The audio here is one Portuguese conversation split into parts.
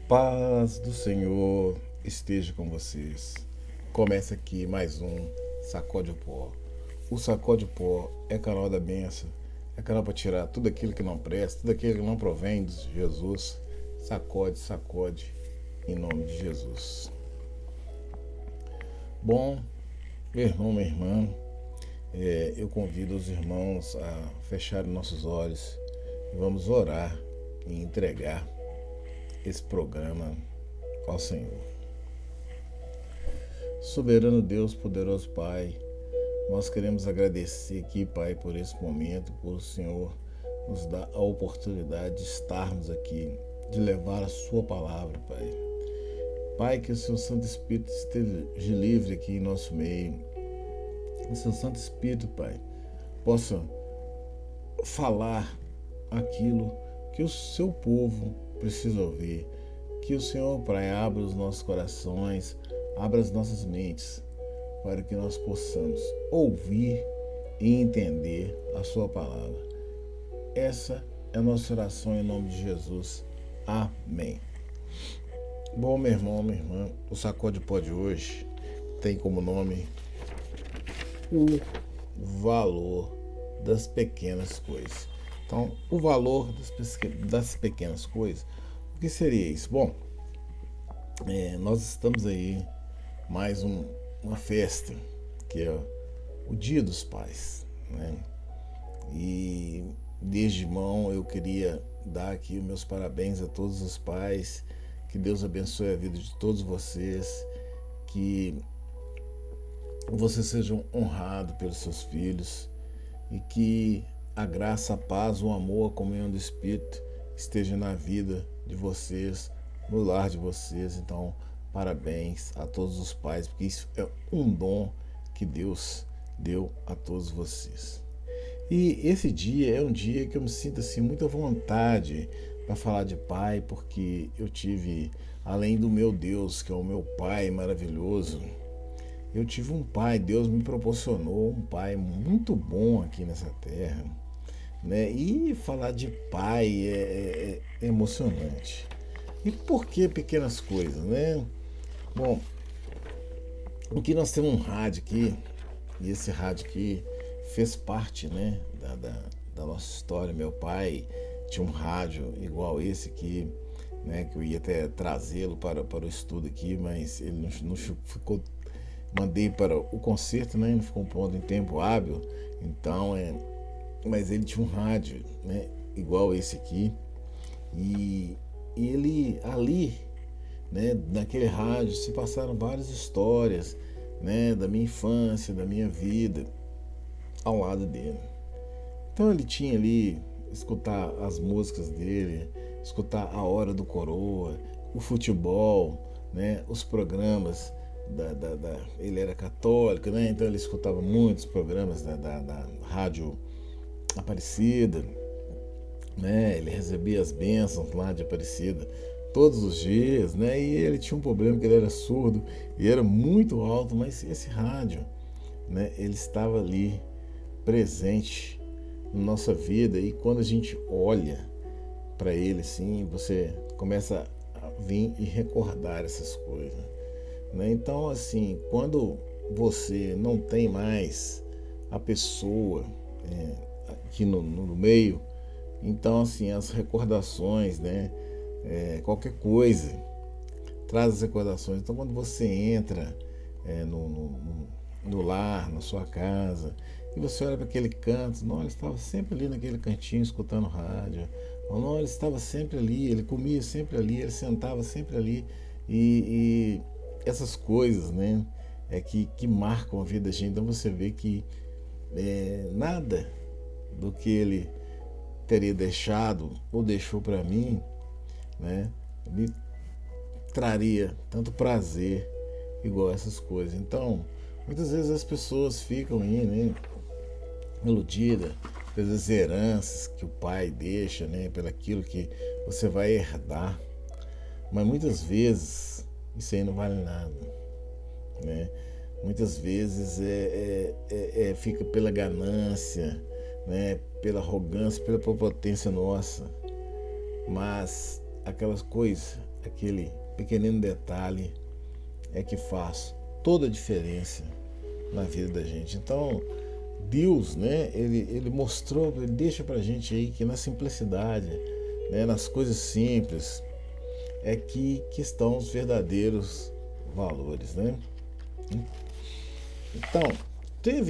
Paz do Senhor esteja com vocês. Começa aqui mais um Sacode o Pó. O Sacode o Pó é canal da bênção, é canal para tirar tudo aquilo que não presta, tudo aquilo que não provém de Jesus. Sacode, sacode, em nome de Jesus. Bom, meu irmão, minha irmã, eu convido os irmãos a fecharem nossos olhos e vamos orar e entregar esse programa ao Senhor. Soberano Deus, poderoso Pai, nós queremos agradecer aqui, Pai, por esse momento, por o Senhor nos dar a oportunidade de estarmos aqui, de levar a Sua palavra, Pai. Pai, que o Seu Santo Espírito esteja livre aqui em nosso meio. Que o Seu Santo Espírito, Pai, possa falar aquilo que o Seu povo precisa ouvir. Que o Senhor, Pai, abra os nossos corações, abra as nossas mentes, para que nós possamos ouvir e entender a Sua palavra. Essa é a nossa oração em nome de Jesus. Amém. Bom, meu irmão, minha irmã, o Sacode Pó de hoje tem como nome o valor das pequenas coisas. Então, o valor das pequenas coisas, o que seria isso? Bom, nós estamos aí mais uma festa, que é o Dia dos Pais, né? E desde mão eu queria dar aqui os meus parabéns a todos os pais, que Deus abençoe a vida de todos vocês, que vocês sejam honrados pelos seus filhos e que a graça, a paz, o amor, a comunhão do Espírito esteja na vida de vocês, no lar de vocês. Então, parabéns a todos os pais, porque isso é um dom que Deus deu a todos vocês. E esse dia é um dia que eu me sinto assim muita vontade para falar de pai, porque eu tive, além do meu Deus, que é o meu pai maravilhoso, eu tive um pai, Deus me proporcionou um pai muito bom aqui nessa terra, né? E falar de pai é emocionante. E por que pequenas coisas, né? Bom, aqui nós temos um rádio aqui, e esse rádio aqui fez parte, né, da nossa história. Meu pai tinha um rádio igual esse aqui, né, que eu ia até trazê-lo para o estudo aqui, mas ele não ficou. Mandei para o concerto, né, não ficou pronto em tempo hábil, então mas ele tinha um rádio, né, igual esse aqui, e ele ali, né, naquele rádio se passaram várias histórias, né, da minha infância, da minha vida ao lado dele. Então ele tinha ali escutar as músicas dele, escutar a hora do coroa, o futebol, né, os programas ele era católico, né, então ele escutava muitos programas da rádio Aparecida, né, ele recebia as bênçãos lá de Aparecida todos os dias, né, e ele tinha um problema que ele era surdo e era muito alto, mas esse rádio, né, ele estava ali presente na nossa vida, e quando a gente olha para ele assim, você começa a vir e recordar essas coisas, né? Então, assim, quando você não tem mais a pessoa aqui no meio, então, assim, as recordações, né? Qualquer coisa traz as recordações. Então, quando você entra no lar, na sua casa, e você olha para aquele canto, não, ele estava sempre ali naquele cantinho escutando rádio, não, ele estava sempre ali, ele comia sempre ali, ele sentava sempre ali, e essas coisas, né, que marcam a vida da gente. Então você vê que nada do que ele teria deixado ou deixou para mim, né, me traria tanto prazer igual essas coisas. Então, muitas vezes as pessoas ficam aí, né, iludidas pelas heranças que o pai deixa, né, pelo aquilo que você vai herdar, mas muitas vezes isso aí não vale nada, né? Muitas vezes fica pela ganância, né, pela arrogância, pela prepotência nossa, mas aquelas coisas aquele pequenino detalhe é que faz toda a diferença na vida da gente. Então, Deus, né, ele mostrou, ele deixa pra gente aí que na simplicidade, né, nas coisas simples, é que estão os verdadeiros valores, né? Então, tem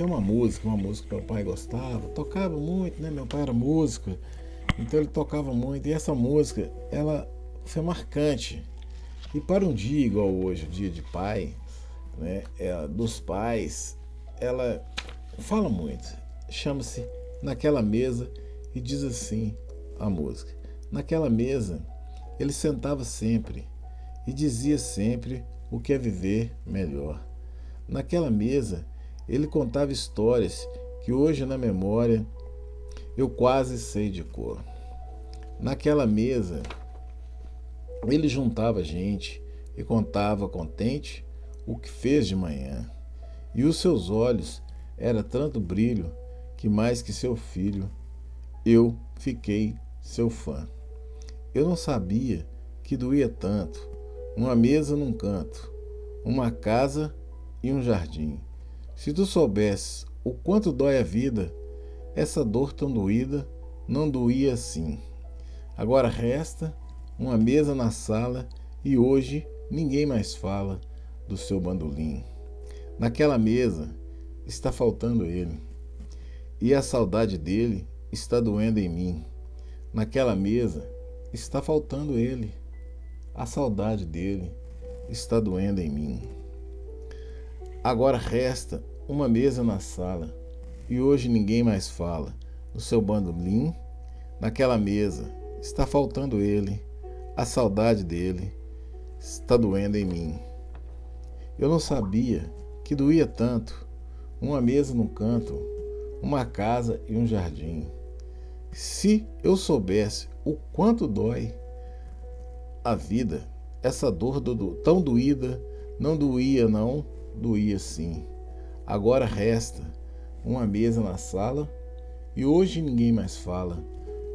uma música que meu pai gostava, tocava muito, né? Meu pai era músico, então ele tocava muito, e essa música, ela foi marcante. E para um dia igual hoje, o dia de pai, né, dos pais, ela fala muito. Chama-se Naquela Mesa e diz assim a música. Naquela mesa, ele sentava sempre e dizia sempre o que é viver melhor. Naquela mesa, ele contava histórias que hoje na memória eu quase sei de cor. Naquela mesa, ele juntava gente e contava contente o que fez de manhã. E os seus olhos era tanto brilho que mais que seu filho, eu fiquei seu fã. Eu não sabia que doía tanto, uma mesa num canto, uma casa e um jardim. Se tu soubesses o quanto dói a vida, essa dor tão doída não doía assim. Agora resta uma mesa na sala e hoje ninguém mais fala do seu bandolim. Naquela mesa está faltando ele, e a saudade dele está doendo em mim. Naquela mesa está faltando ele, a saudade dele está doendo em mim. Agora resta uma mesa na sala e hoje ninguém mais fala do seu bandolim. Naquela mesa está faltando ele, a saudade dele está doendo em mim. Eu não sabia que doía tanto, uma mesa num canto, uma casa e um jardim. Se eu soubesse o quanto dói a vida, essa dor tão doída não doía não, doía sim. Agora resta uma mesa na sala e hoje ninguém mais fala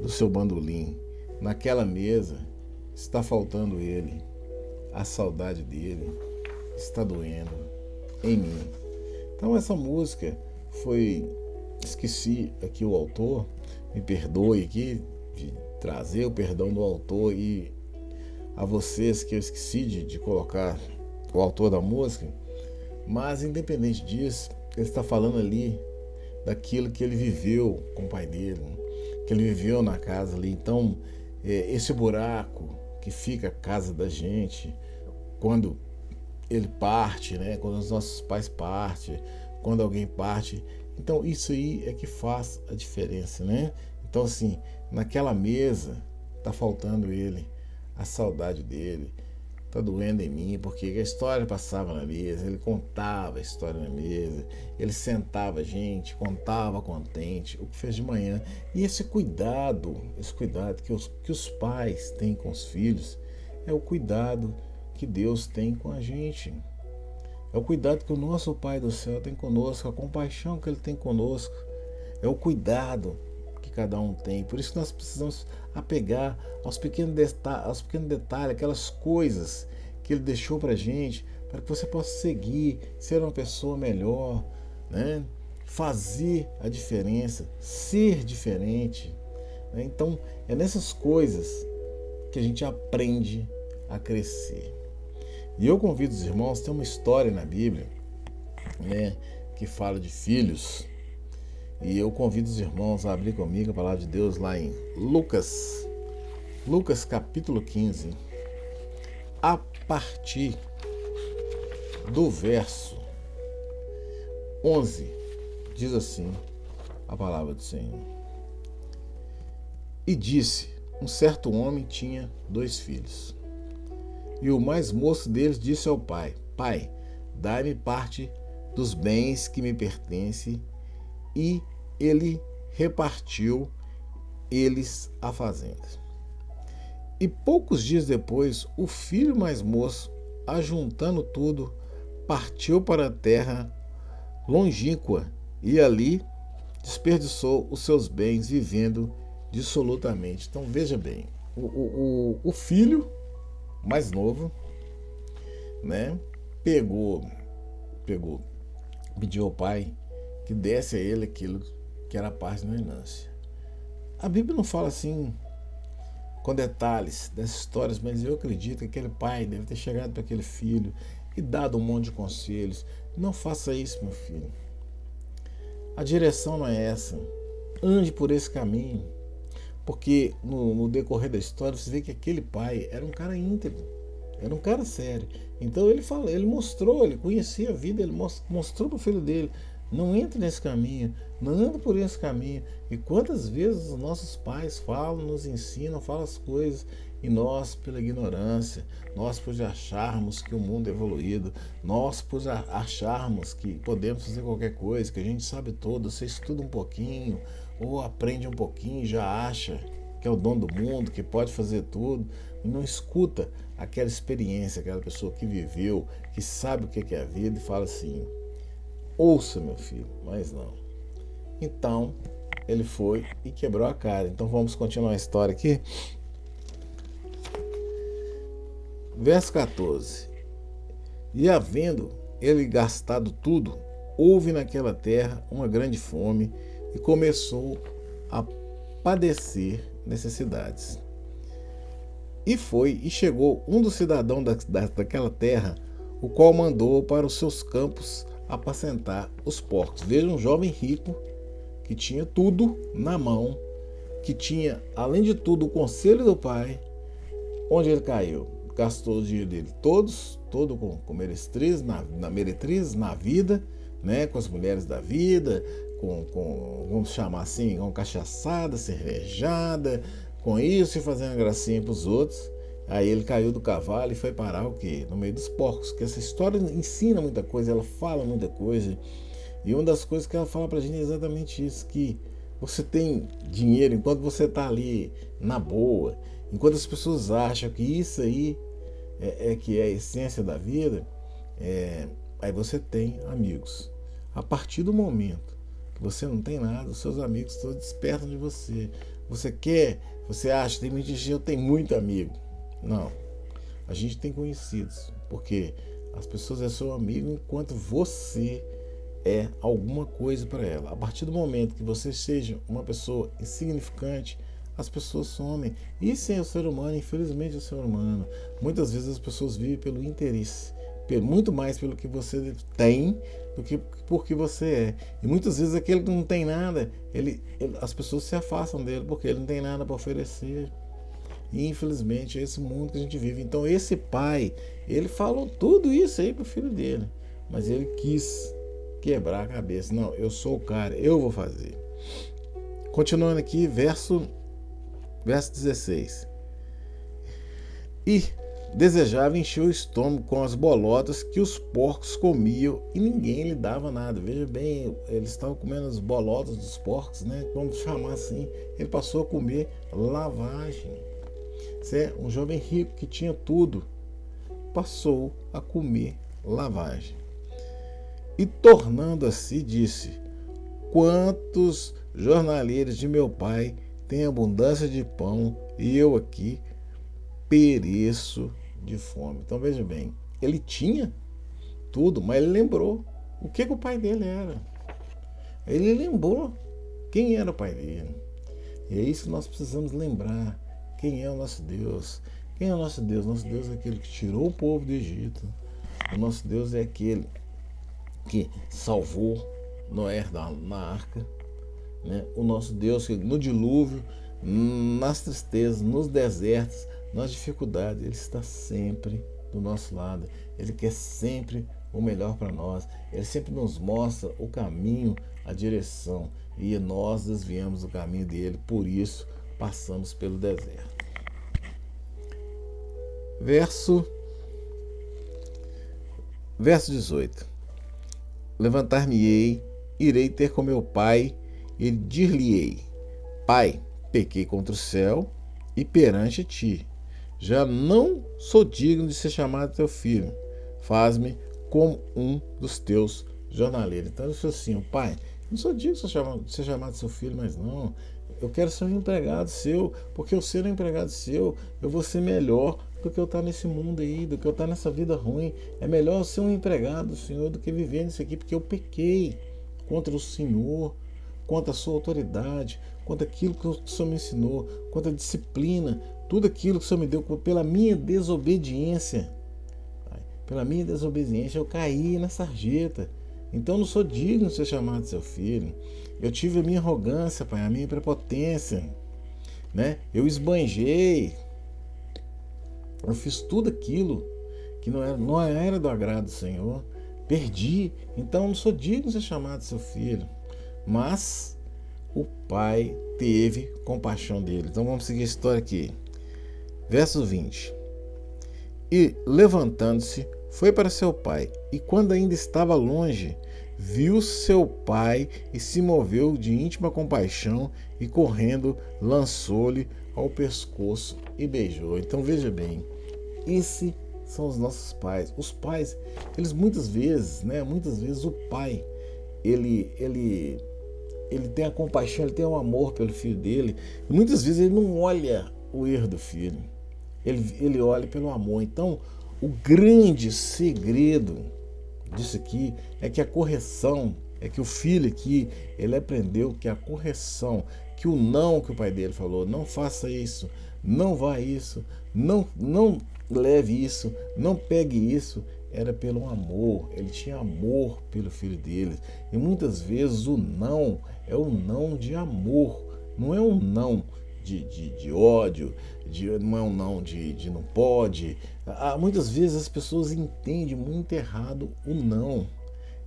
do seu bandolim. Naquela mesa está faltando ele, a saudade dele está doendo em mim. Então essa música foi, esqueci aqui o autor, me perdoe aqui de trazer o perdão do autor e a vocês que eu esqueci de colocar o autor da música, mas independente disso, ele está falando ali daquilo que ele viveu com o pai dele, que ele viveu na casa ali. Então, esse buraco que fica a casa da gente quando ele parte, né? Quando os nossos pais partem, quando alguém parte. Então, isso aí é que faz a diferença, né? Então, assim, naquela mesa tá faltando ele, a saudade dele tá doendo em mim, porque a história passava na mesa, ele contava a história na mesa, ele sentava a gente, contava contente o que fez de manhã. E esse cuidado que os pais têm com os filhos, é o cuidado que Deus tem com a gente. É o cuidado que o nosso Pai do céu tem conosco, a compaixão que Ele tem conosco. É o cuidado que cada um tem. Por isso que nós precisamos apegar aos pequenos detalhes, aquelas coisas que Ele deixou para a gente, para que você possa seguir, ser uma pessoa melhor, né? Fazer a diferença, ser diferente, né? Então, é nessas coisas que a gente aprende a crescer. E eu convido os irmãos, tem uma história na Bíblia, né, que fala de filhos, e eu convido os irmãos a abrir comigo a palavra de Deus lá em Lucas capítulo 15, a partir do verso 11, diz assim a palavra do Senhor. E disse: um certo homem tinha 2 filhos. E o mais moço deles disse ao pai: Pai, dai-me parte dos bens que me pertencem. E ele repartiu eles a fazenda. E poucos dias depois, o filho mais moço, ajuntando tudo, partiu para a terra longínqua e ali desperdiçou os seus bens vivendo dissolutamente. Então veja bem, o filho mais novo, né, pediu ao pai que desse a ele aquilo que era parte da herança. A Bíblia não fala assim com detalhes dessas histórias, mas eu acredito que aquele pai deve ter chegado para aquele filho e dado um monte de conselhos. Não faça isso, meu filho. A direção não é essa. Ande por esse caminho. Porque no decorrer da história você vê que aquele pai era um cara íntegro, era um cara sério. Então ele mostrou, ele conhecia a vida, ele mostrou para o filho dele: não entre nesse caminho, não anda por esse caminho. E quantas vezes os nossos pais falam, nos ensinam, falam as coisas, e nós, pela ignorância, nós por acharmos que o mundo é evoluído, nós por acharmos que podemos fazer qualquer coisa, que a gente sabe tudo, você estuda um pouquinho, ou aprende um pouquinho e já acha que é o dono do mundo, que pode fazer tudo, e não escuta aquela experiência, aquela pessoa que viveu, que sabe o que é a vida, e fala assim: ouça, meu filho, mas não. Então, ele foi e quebrou a cara. Então, vamos continuar a história aqui. Verso 14. E havendo ele gastado tudo, houve naquela terra uma grande fome e começou a padecer necessidades. E foi e chegou um dos cidadãos daquela terra, o qual mandou para os seus campos apacentar os porcos. Veja, um jovem rico que tinha tudo na mão, que tinha, além de tudo, o conselho do pai. Onde ele caiu? Gastou o dinheiro dele todo com meretriz, na meretriz, na vida, né? Com as mulheres da vida, com vamos chamar assim, com cachaçada, cervejada, com isso e fazendo gracinha para os outros. Aí ele caiu do cavalo e foi parar o quê? No meio dos porcos. Que essa história ensina muita coisa, ela fala muita coisa. E uma das coisas que ela fala pra gente é exatamente isso, que você tem dinheiro enquanto você tá ali na boa, enquanto as pessoas acham que isso aí que é a essência da vida, aí você tem amigos. A partir do momento que você não tem nada, os seus amigos todos despertam de você. Você acha, tem muita gente, eu tenho muito amigo. Não, a gente tem conhecidos, porque as pessoas é seu amigo enquanto você é alguma coisa para ela. A partir do momento que você seja uma pessoa insignificante, as pessoas somem. Isso é o ser humano, infelizmente é o ser humano. Muitas vezes as pessoas vivem pelo interesse, muito mais pelo que você tem do que por que você é. E muitas vezes aquele que não tem nada, as pessoas se afastam dele porque ele não tem nada para oferecer. E infelizmente é esse mundo que a gente vive. Então esse pai, ele falou tudo isso aí pro filho dele, mas ele quis quebrar a cabeça. Não, eu sou o cara, eu vou fazer. Continuando aqui, verso 16. E desejava encher o estômago com as bolotas que os porcos comiam e ninguém lhe dava nada. Veja bem, eles estavam comendo as bolotas dos porcos, né? Vamos chamar assim. Ele passou a comer lavagem. Isso é um jovem rico que tinha tudo, passou a comer lavagem. E tornando a si, disse: quantos jornaleiros de meu pai têm abundância de pão e eu aqui pereço de fome. Então veja bem, ele tinha tudo, mas ele lembrou o que o pai dele era. Ele lembrou quem era o pai dele. E é isso que nós precisamos lembrar. Quem é o nosso Deus? Quem é o nosso Deus? Nosso Deus é aquele que tirou o povo do Egito. O nosso Deus é aquele que salvou Noé na arca, né? O nosso Deus que no dilúvio, nas tristezas, nos desertos, nas dificuldades, Ele está sempre do nosso lado. Ele quer sempre o melhor para nós. Ele sempre nos mostra o caminho, a direção, e nós desviamos do caminho dele, por isso passamos pelo deserto. Verso 18. Levantar-me-ei, irei ter com meu pai e dir-lhe-ei: Pai, pequei contra o céu e perante ti. Já não sou digno de ser chamado teu filho. Faz-me como um dos teus jornaleiros. Então ele falou assim: pai, não sou digno de ser chamado seu filho, mas não. eu quero ser um empregado seu, porque eu sendo um empregado seu, eu vou ser melhor do que eu estar nesse mundo aí, do que eu estar nessa vida ruim. É melhor eu ser um empregado do Senhor do que viver nisso aqui, porque eu pequei contra o Senhor, contra a sua autoridade, contra aquilo que o Senhor me ensinou, contra a disciplina, tudo aquilo que o Senhor me deu pela minha desobediência. Pela minha desobediência eu caí na sarjeta. Então eu não sou digno de ser chamado seu filho. Eu tive a minha arrogância, Pai, a minha prepotência, né? Eu esbanjei. Eu fiz tudo aquilo que não era do agrado do Senhor. Perdi. Então eu não sou digno de ser chamado seu filho. Mas o pai teve compaixão dele. Então vamos seguir a história aqui. Verso 20. E, levantando-se, foi para seu pai, e quando ainda estava longe, viu seu pai e se moveu de íntima compaixão, e correndo, lançou-lhe ao pescoço e beijou. Então veja bem, esses são os nossos pais. Os pais, eles muitas vezes o pai, ele tem a compaixão, ele tem o amor pelo filho dele, e muitas vezes ele não olha o erro do filho. Ele olha pelo amor. Então, o grande segredo disso aqui é que a correção, é que o filho aqui, ele aprendeu que a correção, que o não que o pai dele falou, não faça isso, não vá isso, não leve isso, não pegue isso, era pelo amor. Ele tinha amor pelo filho dele. E muitas vezes o não é um não de amor, não é um não de ódio, não é um não de não pode. Muitas vezes as pessoas entendem muito errado o não.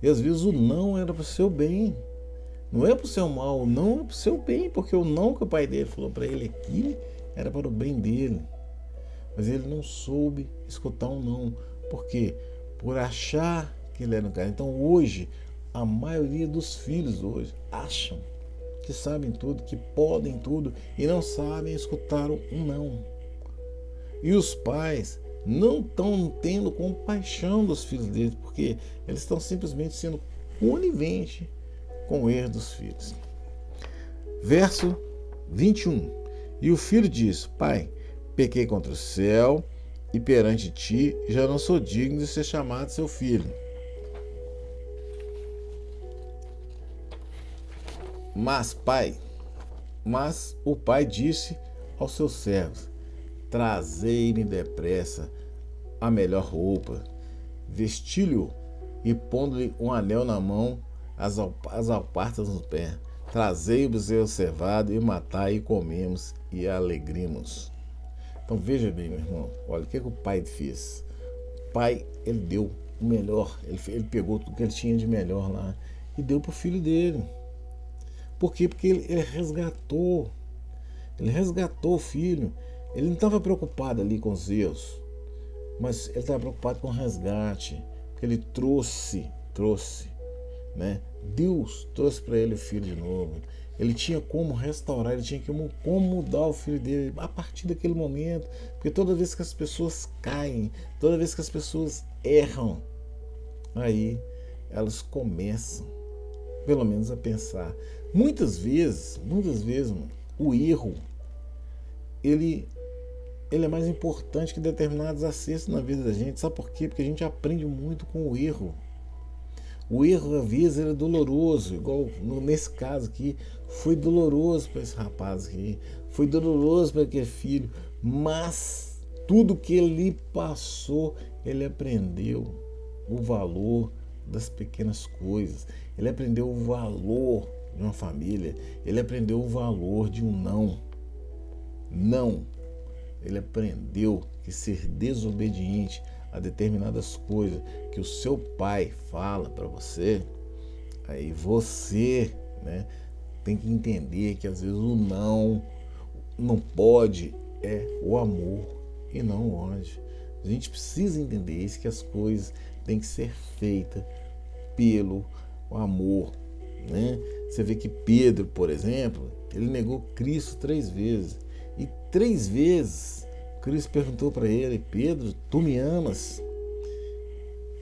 E às vezes o não era para o seu bem. Não é para o seu mal, o não é para o seu bem, porque o não que o pai dele falou para ele aqui era para o bem dele. Mas ele não soube escutar um não. Por quê? Por achar que ele era um cara. Então hoje, a maioria dos filhos hoje acham que sabem tudo, que podem tudo e não sabem escutar um não. E os pais não estão tendo compaixão dos filhos deles, porque eles estão simplesmente sendo coniventes com o erro dos filhos. Verso 21. E o filho disse: Pai, pequei contra o céu e perante ti já não sou digno de ser chamado seu filho. Mas o pai disse aos seus servos: Trazei-me depressa a melhor roupa, vesti-lhe e pondo-lhe um anel na mão, as alpartas no pé. Trazei o bezerro cevado e matai e comemos e alegrimos. Então veja bem, meu irmão, olha o que o pai fez. O pai, ele deu o melhor, ele pegou tudo que ele tinha de melhor lá e deu para o filho dele. Por quê? Porque ele resgatou o filho. Ele não estava preocupado ali com os erros, mas ele estava preocupado com o resgate, porque ele trouxe, né? Deus trouxe para ele o filho de novo. Ele tinha como restaurar, ele tinha como mudar o filho dele a partir daquele momento, porque toda vez que as pessoas caem, toda vez que as pessoas erram, aí elas começam, pelo menos, a pensar. Muitas vezes, o erro, ele é mais importante que determinados acertos na vida da gente. Sabe por quê? Porque a gente aprende muito com o erro. O erro, às vezes, ele é doloroso, igual nesse caso aqui, foi doloroso para esse rapaz aqui, foi doloroso para aquele filho, mas tudo que ele passou, ele aprendeu o valor das pequenas coisas, ele aprendeu o valor de uma família, ele aprendeu o valor de um não. Ele aprendeu que ser desobediente a determinadas coisas que o seu pai fala para você, aí você, né, tem que entender que às vezes o não pode é o amor e não o ódio. A gente precisa entender isso, que as coisas têm que ser feitas pelo amor, né? Você vê que Pedro, por exemplo, ele negou Cristo 3 vezes. E 3 vezes Cristo perguntou para ele: Pedro, tu me amas?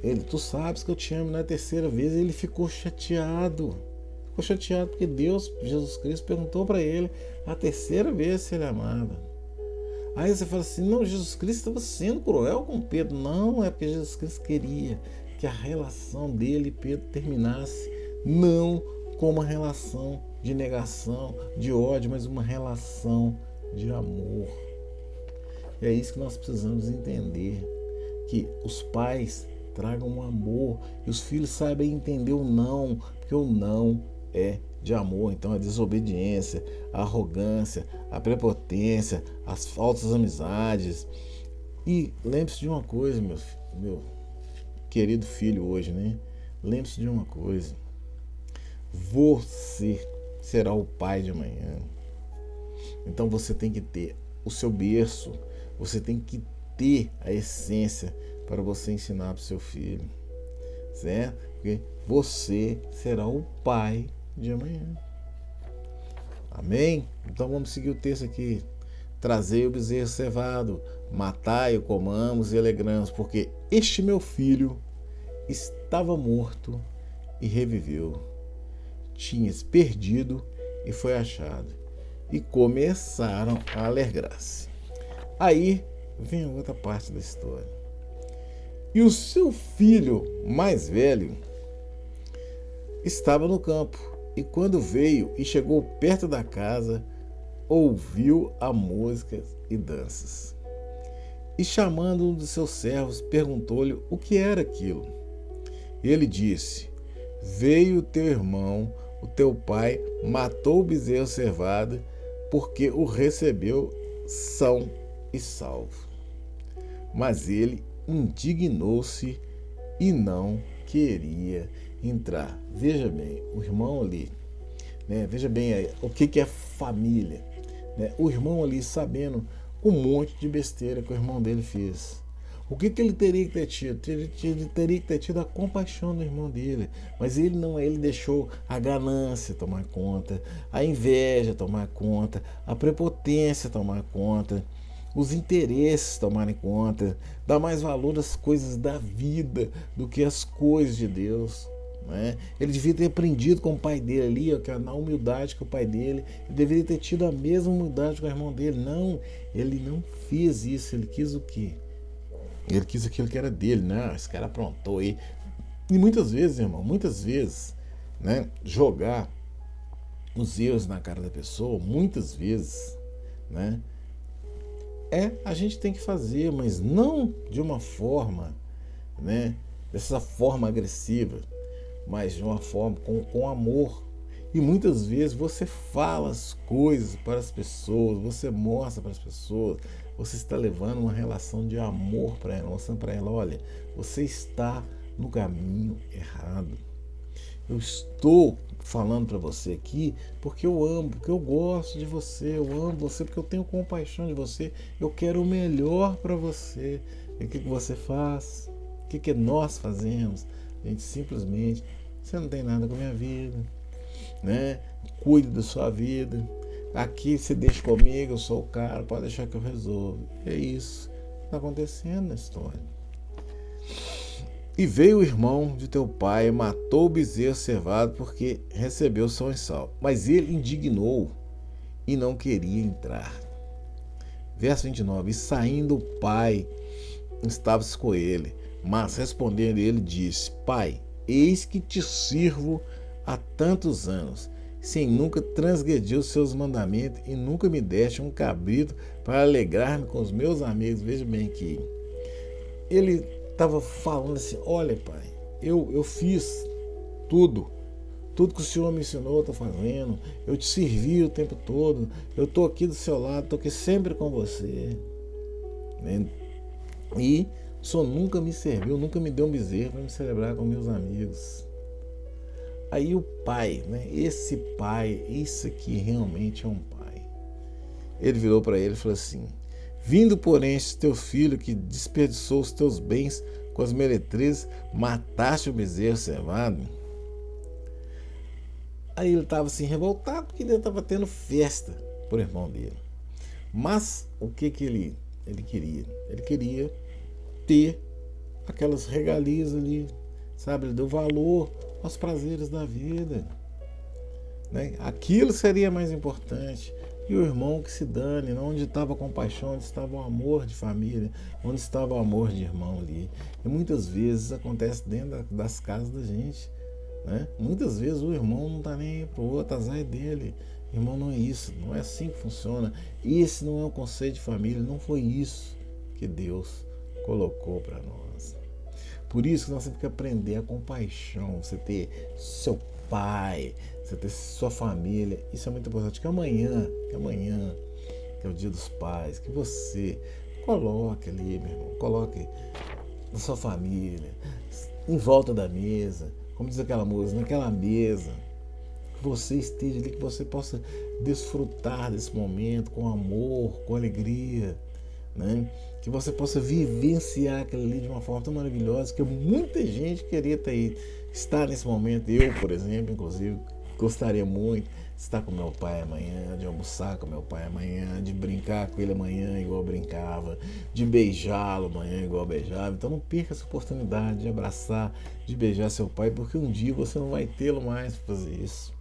Ele: tu sabes que eu te amo. Na 3ª vez ele ficou chateado ficou chateado porque Deus, Jesus Cristo, perguntou para ele a terceira vez se ele amava. Aí você fala assim, não, Jesus Cristo estava sendo cruel com Pedro. Não, é porque Jesus Cristo queria que a relação dele e Pedro terminasse, não com uma relação de negação, de ódio, mas uma relação de amor. E é isso que nós precisamos entender, que os pais tragam um amor e os filhos saibam entender o não, porque o não é de amor. Então a desobediência, a arrogância, a prepotência, as falsas amizades. E lembre-se de uma coisa, meu querido filho hoje, né? Lembre-se de uma coisa. Você será o pai de amanhã. Então você tem que ter o seu berço, você tem que ter a essência para você ensinar para o seu filho, certo? Porque você será o pai de amanhã. Amém? Então vamos seguir o texto aqui. Trazei o bezerro cevado, matai-o, comamos e alegramos, porque este meu filho estava morto e reviveu. Tinhas perdido e foi achado. E começaram a alegrar-se. Aí vem a outra parte da história. E o seu filho mais velho estava no campo, e quando veio e chegou perto da casa, ouviu a música e danças. E chamando um dos seus servos, perguntou-lhe o que era aquilo. Ele disse, veio o teu irmão, o teu pai, matou o bezerro cevado, porque o recebeu são e salvo. Mas ele indignou-se e não queria entrar. Veja bem, o irmão ali, né? Veja bem aí, o que é família, né? O irmão ali sabendo um monte de besteira que o irmão dele fez. O que ele teria que ter tido? Ele teria que ter tido a compaixão do irmão dele. Mas ele não, ele deixou a ganância tomar conta, a inveja tomar conta, a prepotência tomar conta, os interesses tomarem conta, dar mais valor às coisas da vida do que às coisas de Deus. Né? Ele devia ter aprendido com o pai dele ali, ó, na humildade com o pai dele. Ele deveria ter tido a mesma humildade com o irmão dele. Não, ele não fez isso. Ele quis o quê? Ele quis aquilo que era dele. Não, esse cara aprontou aí. E muitas vezes, irmão, né, jogar os erros na cara da pessoa, muitas vezes, né, a gente tem que fazer, mas não de uma forma, né, dessa forma agressiva, mas de uma forma com amor. E muitas vezes você fala as coisas para as pessoas, você mostra para as pessoas, você está levando uma relação de amor para ela, mostrando para ela, olha, você está no caminho errado. Eu estou falando para você aqui porque eu amo, porque eu gosto de você, eu amo você, porque eu tenho compaixão de você, eu quero o melhor para você. E o que você faz? O que nós fazemos? A gente simplesmente, você não tem nada com a minha vida, né? Cuide da sua vida. Aqui você deixa comigo, eu sou o cara, pode deixar que eu resolvo. É isso que está acontecendo na história. E veio o irmão de teu pai, matou o bezerro cevado, porque recebeu são e salvo. Mas ele indignou e não queria entrar. Verso 29. E saindo o pai, estava-se com ele. Mas respondendo ele, disse, pai, eis que te sirvo há tantos anos, sem nunca transgredir os seus mandamentos, e nunca me deste um cabrito para alegrar-me com os meus amigos. Veja bem que ele estava falando assim, olha pai, eu fiz tudo que o Senhor me ensinou, eu estou fazendo, eu te servi o tempo todo, eu estou aqui do seu lado, estou aqui sempre com você, né? E o Senhor nunca me serviu, nunca me deu um bezerro para me celebrar com meus amigos. Aí o pai, né? Esse pai, isso aqui realmente é um pai. Ele virou para ele e falou assim, vindo porém este teu filho que desperdiçou os teus bens com as meretrizes, mataste o bezerro cevado. Aí ele estava assim revoltado porque ele estava tendo festa por irmão dele. Mas o que ele queria? Ele queria ter aquelas regalias ali, sabe? Ele deu valor aos prazeres da vida. né? Aquilo seria mais importante. E o irmão que se dane, onde estava a compaixão, onde estava o amor de família, onde estava o amor de irmão ali. E muitas vezes acontece dentro das casas da gente, né? Muitas vezes o irmão não está nem aí pro outro, azar é dele. Irmão, não é isso, não é assim que funciona. Esse não é o conceito de família, não foi isso que Deus colocou para nós. Por isso que nós temos que aprender a compaixão, você ter seu pai, você ter sua família. Isso é muito importante. Que amanhã, que é o dia dos pais, que você coloque ali, meu irmão, coloque na sua família, em volta da mesa, como diz aquela música, naquela mesa, que você esteja ali, que você possa desfrutar desse momento com amor, com alegria, né? Que você possa vivenciar aquilo ali de uma forma tão maravilhosa que muita gente queria estar nesse momento. Eu, por exemplo, inclusive, gostaria muito de estar com meu pai amanhã, de almoçar com meu pai amanhã, de brincar com ele amanhã igual eu brincava, de beijá-lo amanhã igual eu beijava. Então não perca essa oportunidade de abraçar, de beijar seu pai, porque um dia você não vai tê-lo mais para fazer isso.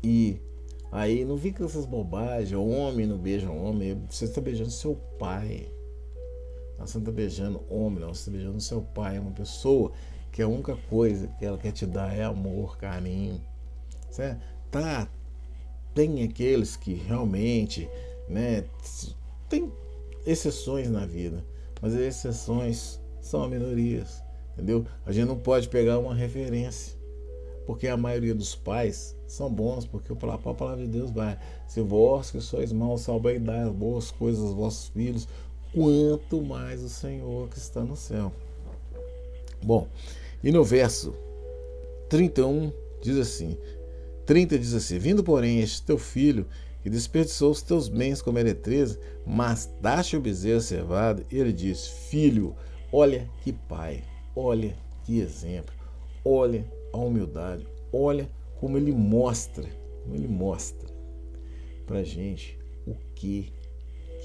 E aí não fica essas bobagens, homem não beija homem, você está beijando seu pai. Você não está beijando homem, não, você está beijando seu pai, uma pessoa que a única coisa que ela quer te dar é amor, carinho. Certo? Tem aqueles que realmente, né, tem exceções na vida, mas as exceções são minorias, entendeu? A gente não pode pegar uma referência, porque a maioria dos pais são bons, porque a palavra de Deus vai: se vós que sois maus sabei dar as boas coisas aos vossos filhos, quanto mais o Senhor que está no céu. Bom, e no verso 31 diz assim, 30 diz assim: vindo porém este teu filho, que desperdiçou os teus bens com meretreza, mas daste o bezerro cevado, ele diz: filho, olha que pai, olha que exemplo, olha a humildade, olha como ele mostra pra gente o que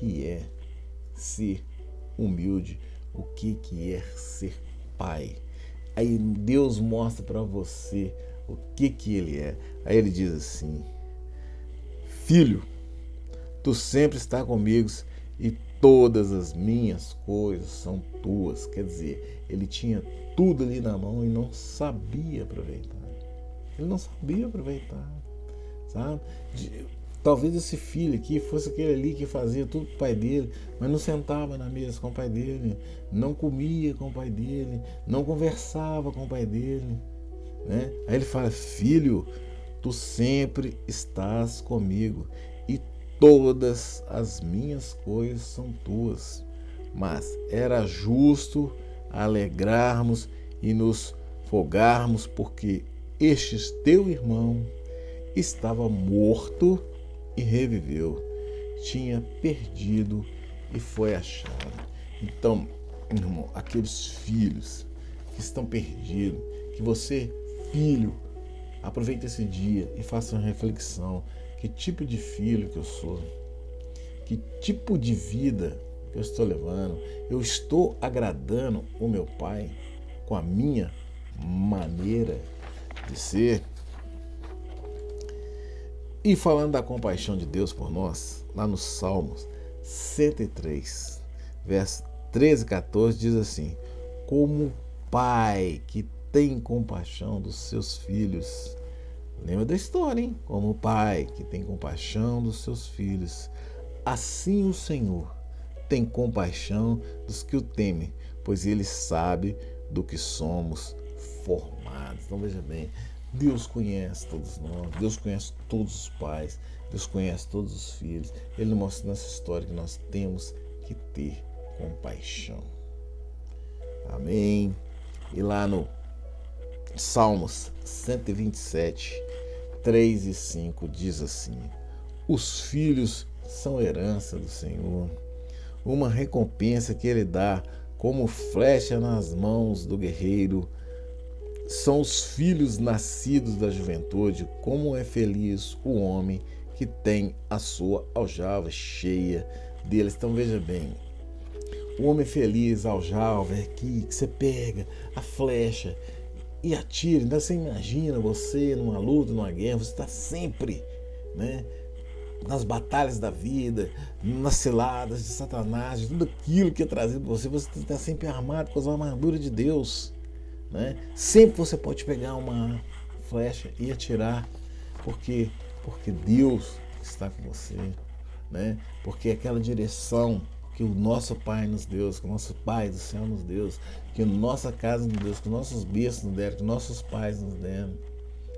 é ser humilde, o que é ser pai. Aí Deus mostra para você o que ele é. Aí ele diz assim: filho, tu sempre está comigo e todas as minhas coisas são tuas. Quer dizer, ele tinha tudo ali na mão e não sabia aproveitar. Ele não sabia aproveitar, sabe? Talvez esse filho aqui fosse aquele ali que fazia tudo com o pai dele, mas não sentava na mesa com o pai dele, não comia com o pai dele, não conversava com o pai dele, né? Aí ele fala: filho, tu sempre estás comigo e todas as minhas coisas são tuas. Mas era justo alegrarmos e nos folgarmos, porque este teu irmão estava morto e reviveu, tinha perdido e foi achado. Então, irmão, aqueles filhos que estão perdidos, que você, filho, aproveite esse dia e faça uma reflexão: que tipo de filho que eu sou? Que tipo de vida que eu estou levando? Eu estou agradando o meu pai com a minha maneira de ser? E falando da compaixão de Deus por nós, lá no Salmos 103, versos 13 e 14, diz assim: como pai que tem compaixão dos seus filhos. Lembra da história, hein? Como pai que tem compaixão dos seus filhos, assim o Senhor tem compaixão dos que o temem, pois ele sabe do que somos formados. Então veja bem, Deus conhece todos nós, Deus conhece todos os pais, Deus conhece todos os filhos. Ele mostra nessa história que nós temos que ter compaixão. Amém? E lá no Salmos 127, 3 e 5 diz assim: os filhos são herança do Senhor, uma recompensa que ele dá como flecha nas mãos do guerreiro. São os filhos nascidos da juventude, como é feliz o homem que tem a sua aljava cheia deles. Então veja bem, o homem feliz, a aljava é aqui, que você pega a flecha e atire. Então você imagina você numa luta, numa guerra, você está sempre, né, nas batalhas da vida, nas ciladas de Satanás, de tudo aquilo que é trazido para você, você está sempre armado com a armadura de Deus, né? Sempre você pode pegar uma flecha e atirar, porque Deus está com você, né? Porque aquela direção que o nosso Pai nos deu, que o nosso Pai do céu nos deu, que a nossa casa nos deu, que nossos berços nos deram, que nossos pais nos deram.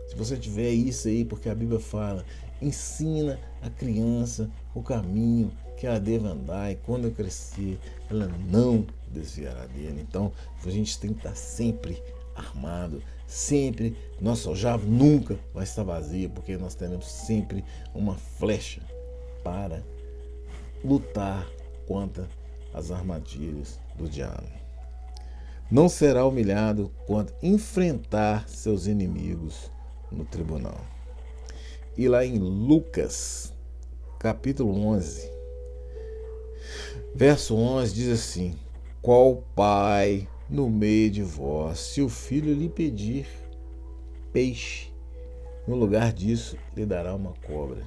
Se você tiver isso aí, porque a Bíblia fala, ensina a criança o caminho que ela deve andar, e quando eu crescer, ela não desviará dele. Então, a gente tem que estar sempre armado, sempre. Nossa aljava nunca vai estar vazia, porque nós teremos sempre uma flecha para lutar contra as armadilhas do diabo. Não será humilhado quando enfrentar seus inimigos no tribunal. E lá em Lucas, capítulo 11, verso 11, diz assim: qual pai no meio de vós, se o filho lhe pedir peixe, no lugar disso lhe dará uma cobra?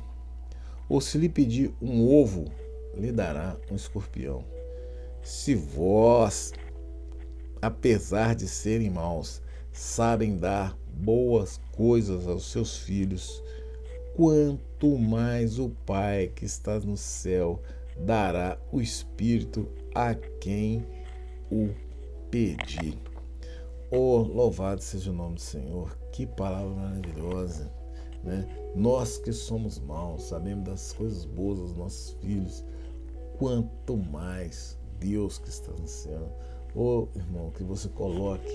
Ou se lhe pedir um ovo, lhe dará um escorpião? Se vós, apesar de serem maus, sabem dar boas coisas aos seus filhos, quanto mais o Pai que está no céu dará o Espírito a quem o pedir. Oh, louvado seja o nome do Senhor. Que palavra maravilhosa, né? Nós que somos maus, sabemos das coisas boas dos nossos filhos, quanto mais Deus que está no céu. Oh, irmão, que você coloque,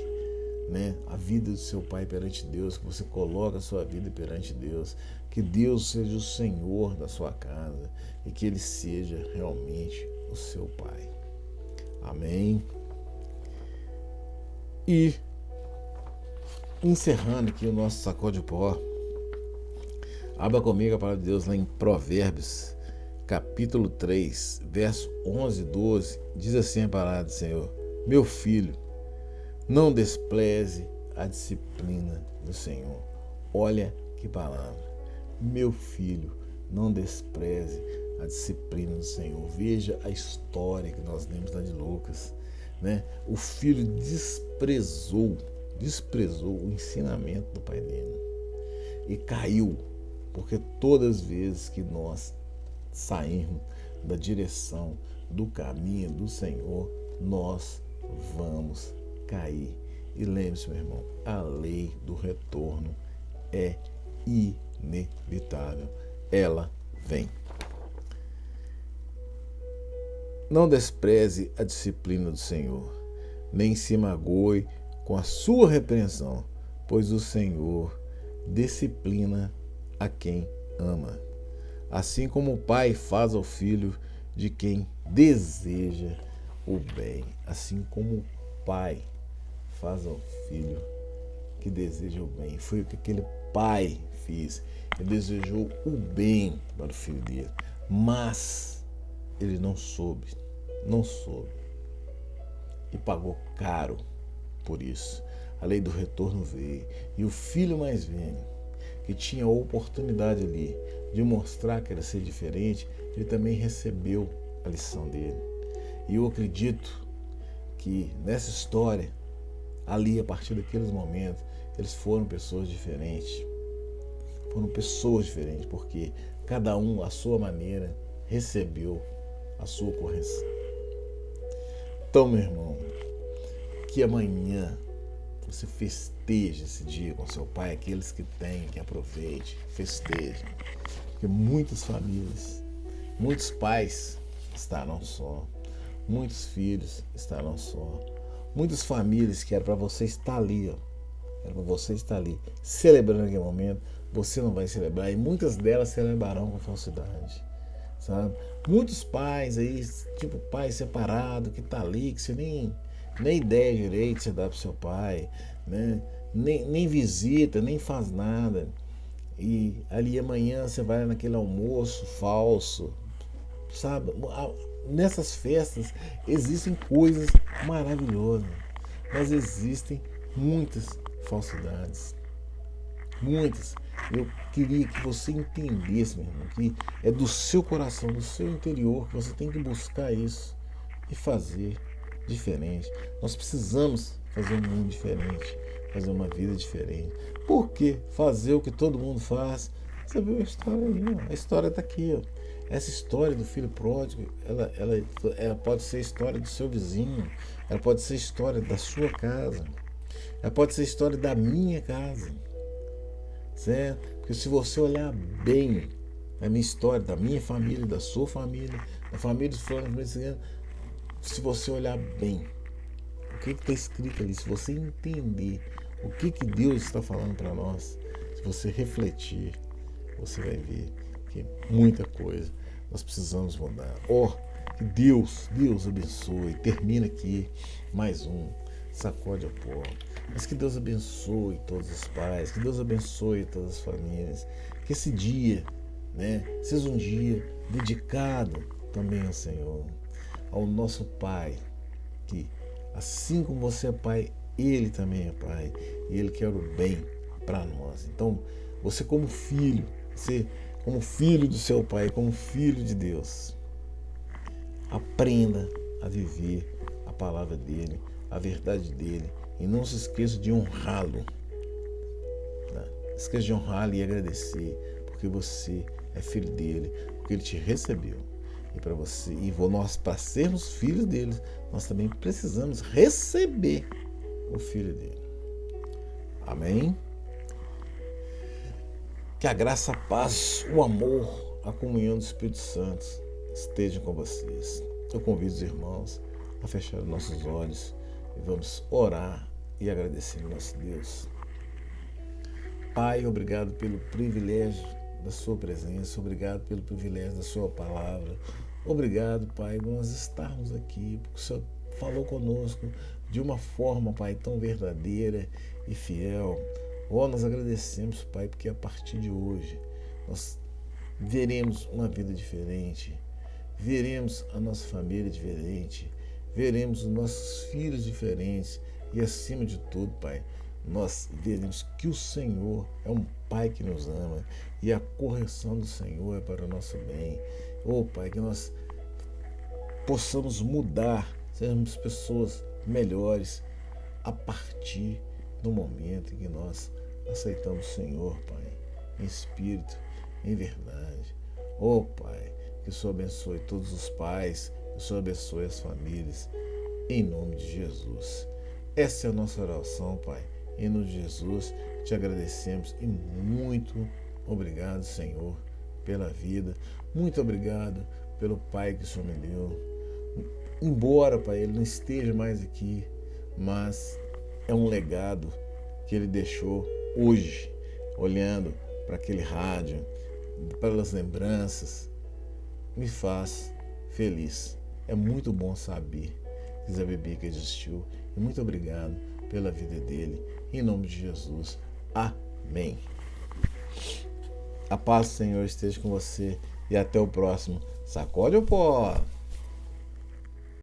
né, a vida do seu pai perante Deus, que você coloque a sua vida perante Deus, que Deus seja o Senhor da sua casa e que Ele seja realmente o seu Pai. Amém? E encerrando aqui o nosso sacode de pó, abra comigo a palavra de Deus lá em Provérbios, capítulo 3, verso 11 e 12, diz assim a palavra do Senhor: meu filho, não despreze a disciplina do Senhor. Olha que palavra. Meu filho, não despreze a disciplina do Senhor. Veja a história que nós lemos lá de Lucas, né? O filho desprezou o ensinamento do pai dele e caiu, porque todas as vezes que nós sairmos da direção do caminho do Senhor, nós vamos cair. E lembre-se, meu irmão, a lei do retorno é inevitável. Ela vem. Não despreze a disciplina do Senhor, nem se magoe com a sua repreensão, pois o Senhor disciplina a quem ama, assim como o pai faz ao filho de quem deseja o bem. Assim como o pai faz ao filho que deseja o bem. Foi o que aquele pai fez. Ele desejou o bem para o filho dele, mas ele não soube e pagou caro por isso. A lei do retorno veio e o filho mais velho, que tinha a oportunidade ali de mostrar que era ser diferente, ele também recebeu a lição dele. E eu acredito que nessa história, ali, a partir daqueles momentos, eles foram pessoas diferentes. Porque cada um, à sua maneira, recebeu a sua correção. Então, meu irmão, que amanhã você festeje esse dia com seu pai, aqueles que têm, que aproveite, festejem. Porque muitas famílias, muitos pais estarão só, muitos filhos estarão só, muitas famílias que era para você estar ali, era para você estar ali, celebrando aquele momento, você não vai celebrar, e muitas delas celebrarão com falsidade, sabe? Muitos pais aí, tipo pai separado, que tá ali, que você nem ideia direito você dá pro seu pai, né? Nem visita, nem faz nada. E ali amanhã você vai naquele almoço falso, sabe? Nessas festas existem coisas maravilhosas, mas existem muitas falsidades. Muitas. Eu queria que você entendesse, meu irmão, que é do seu coração, do seu interior, que você tem que buscar isso e fazer diferente. Nós precisamos fazer um mundo diferente, fazer uma vida diferente. Por que fazer o que todo mundo faz? Você viu a história aí, ó. A história está aqui, ó. Essa história do filho pródigo, ela pode ser a história do seu vizinho, ela pode ser a história da sua casa, ela pode ser a história da minha casa. Certo? Porque se você olhar bem a minha história, da minha família, da sua família, da família dos fulanos, se você olhar bem o que está escrito ali, se você entender o que Deus está falando para nós, se você refletir, você vai ver que muita coisa nós precisamos mudar. Que Deus abençoe. Termina aqui mais um Sacode ao Pó. Mas que Deus abençoe todos os pais, que Deus abençoe todas as famílias, que esse dia, seja um dia dedicado também ao Senhor, ao nosso Pai, que assim como você é Pai, Ele também é Pai, e Ele quer o bem para nós. Então, você como filho do seu Pai, como filho de Deus, aprenda a viver a palavra dEle, a verdade dEle, e não se esqueça de honrá-lo. Esqueça de honrá-lo e agradecer, porque você é filho dEle, porque Ele te recebeu. E para você, nós, para sermos filhos dele, nós também precisamos receber o Filho dele. Amém? Que a graça, a paz, o amor, a comunhão do Espírito Santo estejam com vocês. Eu convido os irmãos a fechar os nossos olhos e vamos orar e agradecer ao nosso Deus. Pai, obrigado pelo privilégio da sua presença, obrigado pelo privilégio da sua palavra. Obrigado, Pai, por nós estarmos aqui, porque o Senhor falou conosco de uma forma, Pai, tão verdadeira e fiel. Nós agradecemos, Pai, porque a partir de hoje nós veremos uma vida diferente, veremos a nossa família diferente, veremos os nossos filhos diferentes e, acima de tudo, Pai, nós veremos que o Senhor é um Pai que nos ama e a correção do Senhor é para o nosso bem. Pai, que nós possamos mudar, sermos pessoas melhores a partir do momento em que nós aceitamos o Senhor, Pai, em espírito, em verdade. Pai, que o Senhor abençoe todos os pais, que o Senhor abençoe as famílias, em nome de Jesus. Essa é a nossa oração, Pai. Em nome de Jesus, te agradecemos e muito obrigado, Senhor, pela vida. Muito obrigado pelo Pai que o Senhor me deu. Embora, Pai, Ele não esteja mais aqui, mas é um legado que Ele deixou hoje, olhando para aquele rádio, pelas lembranças, me faz feliz. É muito bom saber que Zé Bibica existiu. E muito obrigado pela vida dele. Em nome de Jesus. Amém. A paz do Senhor esteja com você e até o próximo Sacode o Pó.